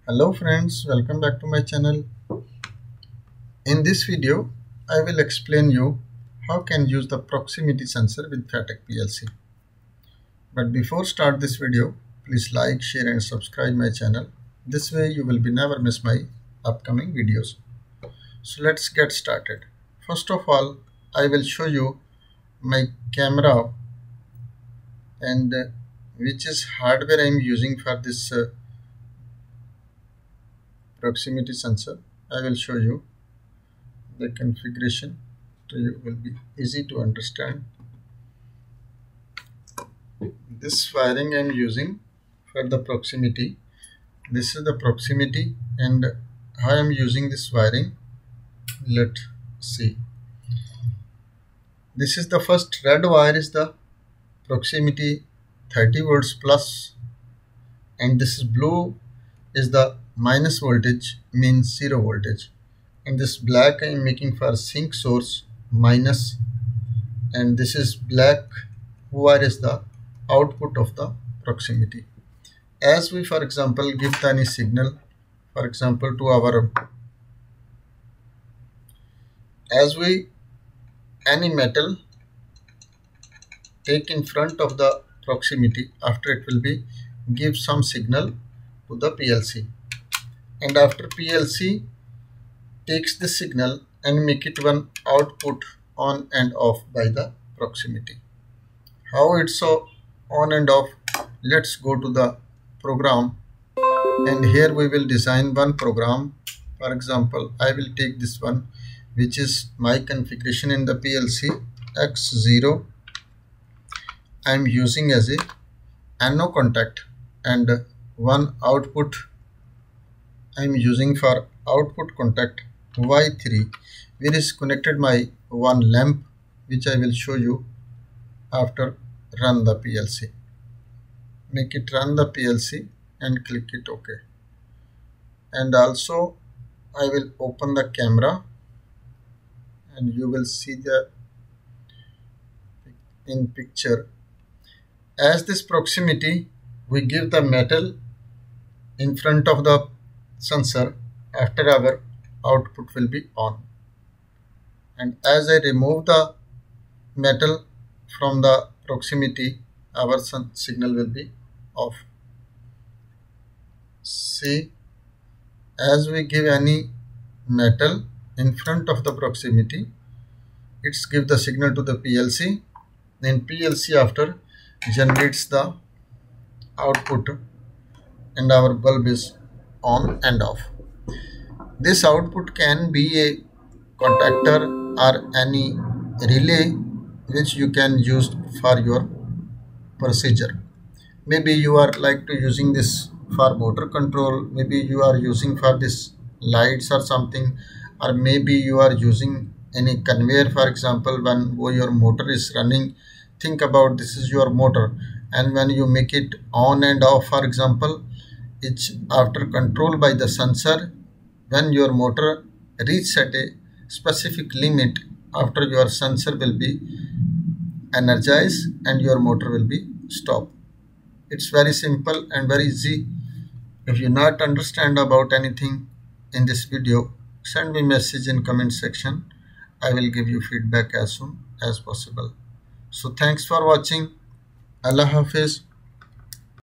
Hello friends, welcome back to my channel. In this video, I will explain you how can use the proximity sensor with Fatek PLC. But before start this video, please like, share and subscribe my channel. This way you will be never miss my upcoming videos. So let's get started. First of all, I will show you my camera and which is hardware I am using for this proximity sensor. I will show you the configuration so you will be easy to understand. This wiring I am using for the proximity. This is the proximity and how I am using this wiring. Let's see. This is the first red wire is the proximity 30 volts plus, and this is blue is the minus voltage, means zero voltage, and this black I am making for sink source minus, and this is black wire is the output of the proximity. As we for example give any signal, for example to our, as we any metal take in front of the proximity, after it will be give some signal to the PLC, and after PLC takes the signal and make it one output on and off by the proximity. How it's so on and off? Let's go to the program, and here we will design one program. For example, I will take this one which is my configuration in the PLC X0. I am using as a NO contact, and one output I am using for output contact Y3, where is connected my one lamp, which I will show you after run the PLC. Make it run the PLC and click it OK. And also I will open the camera and you will see the in picture. As this proximity, we give the metal in front of the sensor, after our output will be on, and as I remove the metal from the proximity, our signal will be off. See, as we give any metal in front of the proximity, it's give the signal to the PLC, then PLC after generates the output and our bulb is on and off. This output can be a contactor or any relay which you can use for your procedure. Maybe you are like to using this for motor control, maybe you are using for this lights or something, or maybe you are using any conveyor. For example, when your motor is running, think about this is your motor, and when you make it on and off, for example, it's after control by the sensor. When your motor reaches at a specific limit, after your sensor will be energized and your motor will be stopped. It's very simple and very easy. If you not understand about anything in this video, send me message in comment section. I will give you feedback as soon as possible. So thanks for watching. Allah Hafiz.